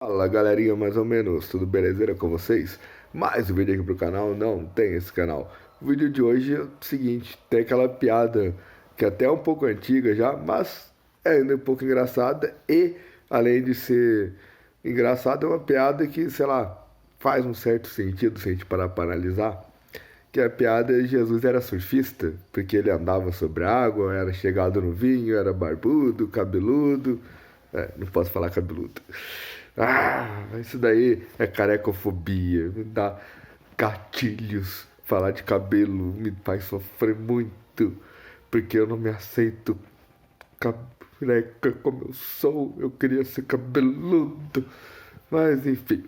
Fala galerinha, mais ou menos, tudo belezeira com vocês? Mais um vídeo aqui pro canal? Não, tem esse canal. O vídeo de hoje é o seguinte, tem aquela piada que até é um pouco antiga já, mas é ainda um pouco engraçada e, além de ser engraçada, é uma piada que, sei lá, faz um certo sentido se a gente parar para analisar, que a piada é Jesus era surfista, porque ele andava sobre a água, era chegado no vinho, era barbudo, cabeludo, não posso falar cabeludo. Isso daí é carecofobia. Me dá gatilhos. Falar de cabelo me faz sofrer muito. Porque eu não me aceito careca como eu sou. Eu queria ser cabeludo. Mas enfim.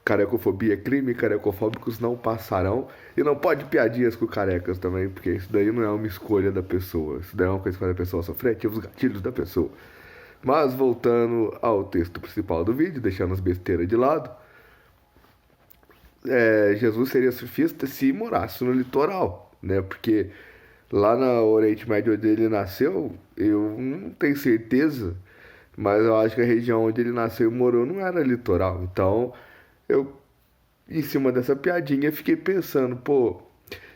Carecofobia é crime, carecofóbicos não passarão. E não pode piadinhas com carecas também, porque isso daí não é uma escolha da pessoa. Isso daí é uma coisa que faz a pessoa sofrer, ativa os gatilhos da pessoa. Mas voltando ao texto principal do vídeo, deixando as besteiras de lado, Jesus seria surfista se morasse no litoral, né? Porque lá no Oriente Médio onde ele nasceu, eu não tenho certeza, mas eu acho que a região onde ele nasceu e morou não era litoral. Então, eu, em cima dessa piadinha, fiquei pensando, pô,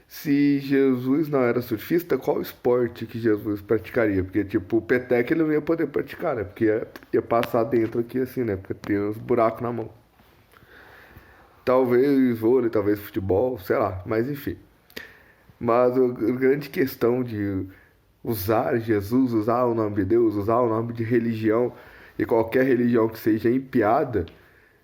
se Jesus não era surfista, qual esporte que Jesus praticaria? Porque, tipo, o peteca ele não ia poder praticar, né? Porque ia passar dentro aqui assim, né? Porque tem uns buracos na mão. Talvez vôlei, talvez futebol, sei lá, mas enfim. Mas a grande questão de usar Jesus, usar o nome de Deus, usar o nome de religião, e qualquer religião que seja em piada,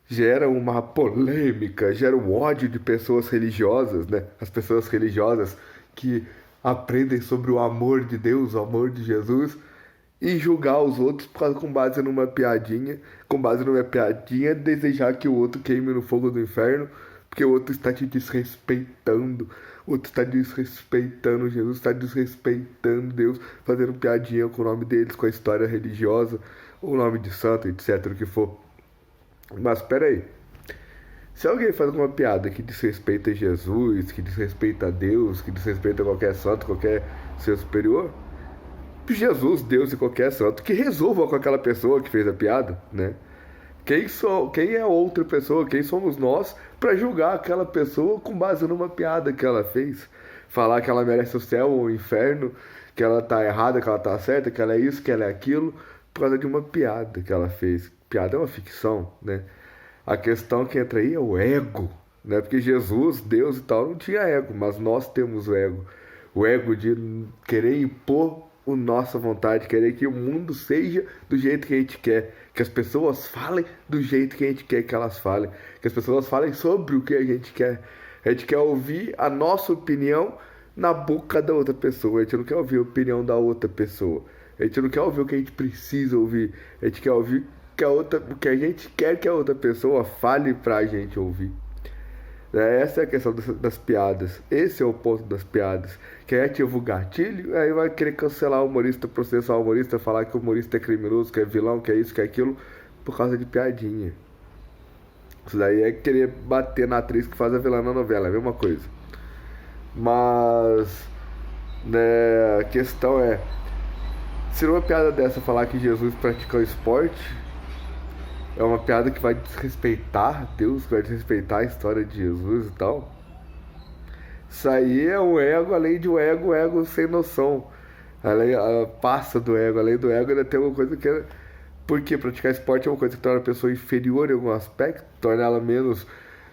gera uma polêmica, gera um ódio de pessoas religiosas, né? As pessoas religiosas que aprendem sobre o amor de Deus, o amor de Jesus, e julgar os outros com base numa piadinha, com base numa piadinha, desejar que o outro queime no fogo do inferno, porque o outro está te desrespeitando, o outro está desrespeitando Jesus, está desrespeitando Deus, fazendo piadinha com o nome deles, com a história religiosa, o nome de santo, etc, o que for. Mas espera aí. Se alguém faz uma piada que desrespeita Jesus, que desrespeita Deus, que desrespeita qualquer santo, qualquer ser superior, Jesus, Deus e qualquer santo que resolva com aquela pessoa que fez a piada, né? Quem é outra pessoa? Quem somos nós para julgar aquela pessoa com base numa piada que ela fez? Falar que ela merece o céu ou o inferno, que ela tá errada, que ela tá certa, que ela é isso, que ela é aquilo, por causa de uma piada que ela fez. Piada é uma ficção, né? A questão que entra aí é o ego, né? Porque Jesus, Deus e tal, não tinha ego, mas nós temos o ego. O ego de querer impor a nossa vontade, querer que o mundo seja do jeito que a gente quer, que as pessoas falem do jeito que a gente quer que elas falem, que as pessoas falem sobre o que a gente quer. A gente quer ouvir a nossa opinião na boca da outra pessoa, a gente não quer ouvir a opinião da outra pessoa. A gente não quer ouvir o que a gente precisa ouvir, a gente quer ouvir o que a gente quer que a outra pessoa fale pra gente ouvir. Essa é a questão das piadas. Esse é o ponto das piadas. Quem ativa o gatilho, aí vai querer cancelar o humorista, processar o humorista, falar que o humorista é criminoso, que é vilão, que é isso, que é aquilo, por causa de piadinha. Isso daí é querer bater na atriz que faz a vilã na novela, é a mesma coisa. Mas, né, a questão é, se numa piada dessa falar que Jesus praticou esporte, é uma piada que vai desrespeitar Deus, que vai desrespeitar a história de Jesus e tal. Isso aí é um ego, além de um ego, ego sem noção. Passa do ego, além do ego, ainda tem uma coisa que é. Porque praticar esporte é uma coisa que torna a pessoa inferior em algum aspecto, torna ela menos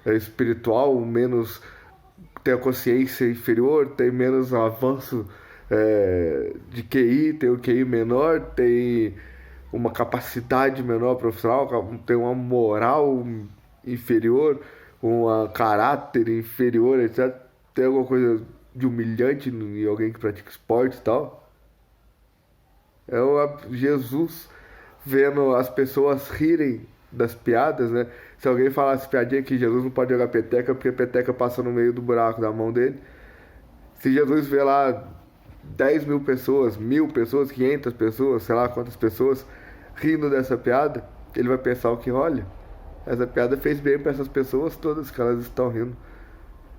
espiritual, menos. Tem a consciência inferior, tem menos avanço de QI, tem o QI menor, tem uma capacidade menor profissional, tem uma moral inferior, um caráter inferior, etc. Tem alguma coisa de humilhante em alguém que pratica esporte e tal. É o Jesus vendo as pessoas rirem das piadas, né? Se alguém falasse piadinha que Jesus não pode jogar peteca porque a peteca passa no meio do buraco da mão dele. Se Jesus vê lá 10 mil pessoas, 1.000 pessoas, 500 pessoas, sei lá quantas pessoas rindo dessa piada, ele vai pensar o que, olha, essa piada fez bem para essas pessoas todas que elas estão rindo.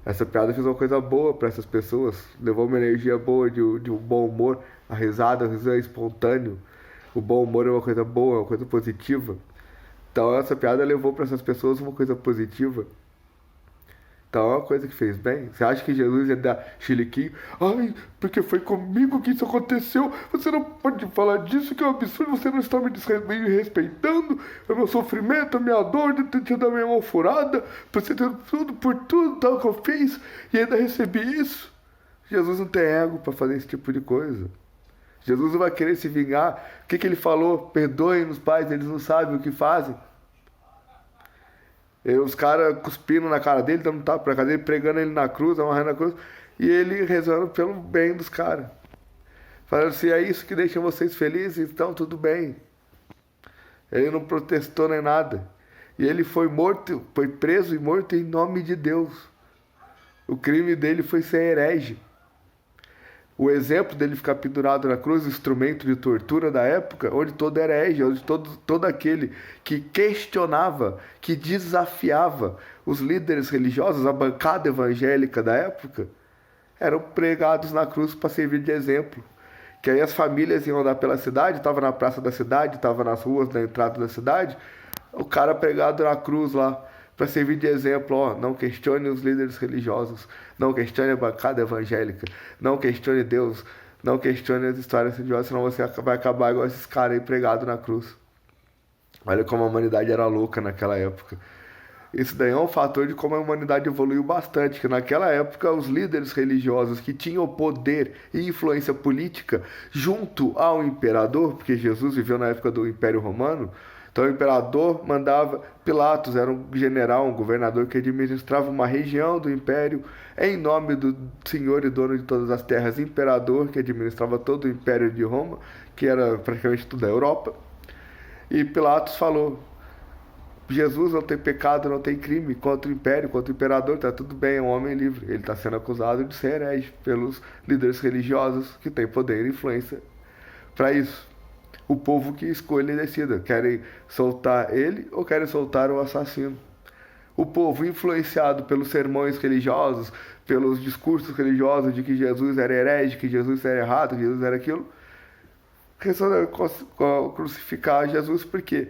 Essa piada fez uma coisa boa para essas pessoas, levou uma energia boa de um bom humor, a risada, o riso é espontâneo. O bom humor é uma coisa boa, é uma coisa positiva. Então essa piada levou para essas pessoas uma coisa positiva. Então é uma coisa que fez bem. Você acha que Jesus ia dar chiliquinho? Ai, porque foi comigo que isso aconteceu. Você não pode falar disso, que é um absurdo. Você não está me respeitando. É o meu sofrimento, a minha dor de ter tido a minha mão furada. Por você ter tudo por tudo tal que eu fiz. E ainda recebi isso. Jesus não tem ego para fazer esse tipo de coisa. Jesus não vai querer se vingar. O que ele falou? Perdoem os pais, eles não sabem o que fazem. E os caras cuspindo na cara dele, dando tapa pra cara dele, pregando ele na cruz, amarrando na cruz, e ele rezando pelo bem dos caras. Falando assim, é isso que deixa vocês felizes, então tudo bem. Ele não protestou nem nada. E ele foi morto, foi preso e morto em nome de Deus. O crime dele foi ser herege. O exemplo dele ficar pendurado na cruz, instrumento de tortura da época, onde todo herege, onde todo aquele que questionava, que desafiava os líderes religiosos, a bancada evangélica da época, eram pregados na cruz para servir de exemplo. Que aí as famílias iam andar pela cidade, estava na praça da cidade, estava nas ruas da entrada da cidade, o cara pregado na cruz lá, para servir de exemplo, ó, não questione os líderes religiosos, não questione a bancada evangélica, não questione Deus, não questione as histórias religiosas, senão você vai acabar igual esses caras aí pregados na cruz. Olha como a humanidade era louca naquela época. Isso daí é um fator de como a humanidade evoluiu bastante, que naquela época os líderes religiosos que tinham poder e influência política junto ao imperador, porque Jesus viveu na época do Império Romano, então o imperador mandava, Pilatos era um general, um governador que administrava uma região do império em nome do senhor e dono de todas as terras, imperador que administrava todo o império de Roma, que era praticamente toda a Europa. E Pilatos falou, Jesus não tem pecado, não tem crime contra o império, contra o imperador, está tudo bem, é um homem livre. Ele está sendo acusado de ser herege pelos líderes religiosos que têm poder e influência para isso. O povo que escolhe e decida, querem soltar ele ou querem soltar o assassino. O povo influenciado pelos sermões religiosos, pelos discursos religiosos de que Jesus era herege, que Jesus era errado, que Jesus era aquilo, resolveu crucificar Jesus porque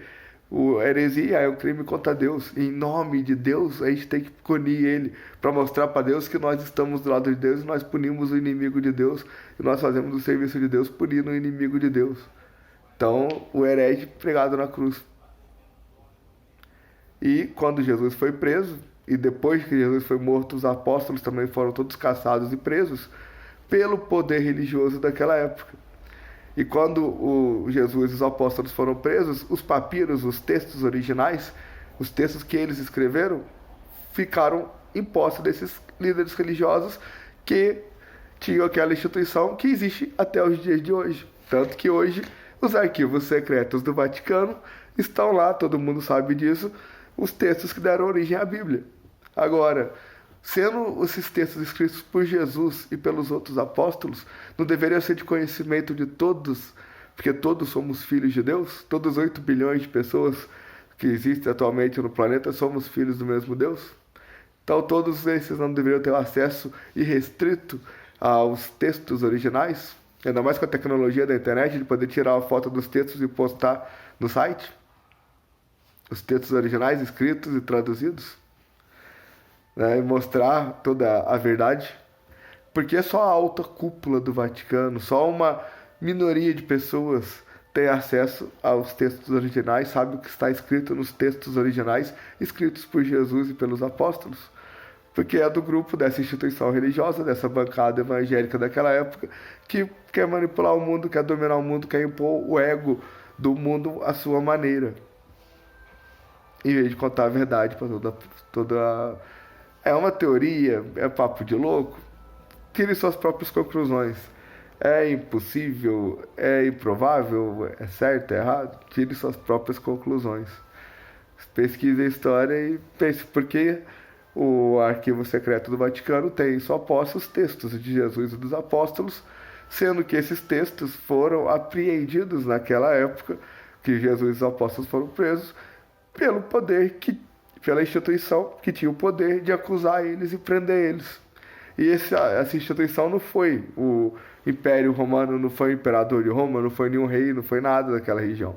a heresia é um crime contra Deus. Em nome de Deus, a gente tem que punir ele para mostrar para Deus que nós estamos do lado de Deus e nós punimos o inimigo de Deus e nós fazemos o serviço de Deus punindo o inimigo de Deus. Então, o herege pregado na cruz. E quando Jesus foi preso, e depois que Jesus foi morto, os apóstolos também foram todos caçados e presos pelo poder religioso daquela época. E quando Jesus e os apóstolos foram presos, os papiros, os textos originais, os textos que eles escreveram, ficaram em posse desses líderes religiosos que tinham aquela instituição que existe até os dias de hoje. Tanto que hoje os arquivos secretos do Vaticano estão lá, todo mundo sabe disso, os textos que deram origem à Bíblia. Agora, sendo esses textos escritos por Jesus e pelos outros apóstolos, não deveriam ser de conhecimento de todos, porque todos somos filhos de Deus, todos 8 bilhões de pessoas que existem atualmente no planeta somos filhos do mesmo Deus? Então todos esses não deveriam ter acesso irrestrito aos textos originais? Ainda mais com a tecnologia da internet, de poder tirar uma foto dos textos e postar no site. Os textos originais, escritos e traduzidos. Né, e mostrar toda a verdade. Porque só a alta cúpula do Vaticano, só uma minoria de pessoas tem acesso aos textos originais, sabe o que está escrito nos textos originais, escritos por Jesus e pelos apóstolos. Porque é do grupo dessa instituição religiosa, dessa bancada evangélica daquela época, que quer manipular o mundo, quer dominar o mundo, quer impor o ego do mundo à sua maneira. Em vez de contar a verdade para toda. É uma teoria, é papo de louco. Tire suas próprias conclusões. É impossível, é improvável, é certo, é errado? Tire suas próprias conclusões. Pesquise a história e pense por que o arquivo secreto do Vaticano tem só posse os textos de Jesus e dos apóstolos, sendo que esses textos foram apreendidos naquela época que Jesus e os apóstolos foram presos pelo poder pela instituição que tinha o poder de acusar eles e prender eles. E essa instituição não foi o Império Romano, não foi o imperador de Roma, não foi nenhum rei, não foi nada daquela região.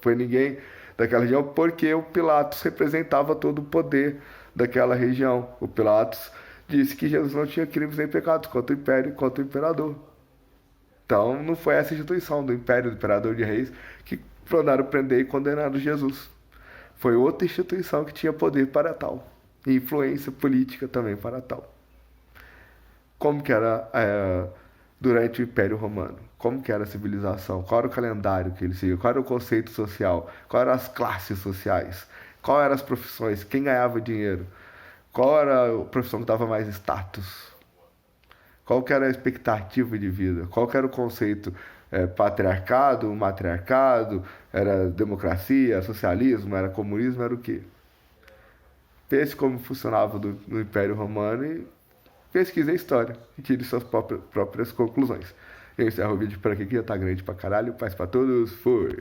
Foi ninguém daquela região, porque o Pilatos representava todo o poder daquela região. O Pilatos disse que Jesus não tinha crimes nem pecados contra o império e contra o imperador. Então não foi essa instituição do império, do imperador de reis, que mandaram prender e condenaram Jesus. Foi outra instituição que tinha poder para tal. E influência política também para tal. Como que era durante o Império Romano? Como que era a civilização? Qual era o calendário que eles seguiam? Qual era o conceito social? Quais eram as classes sociais? Quais eram as profissões? Quem ganhava dinheiro? Qual era a profissão que dava mais status? Qual que era a expectativa de vida? Qual que era o conceito? Patriarcado, matriarcado? Era democracia, socialismo? Era comunismo? Era o quê? Pense como funcionava no Império Romano e pesquise a história e tire suas próprias conclusões. Eu encerro o vídeo por aqui, que já tá grande pra caralho. Paz pra todos, fui!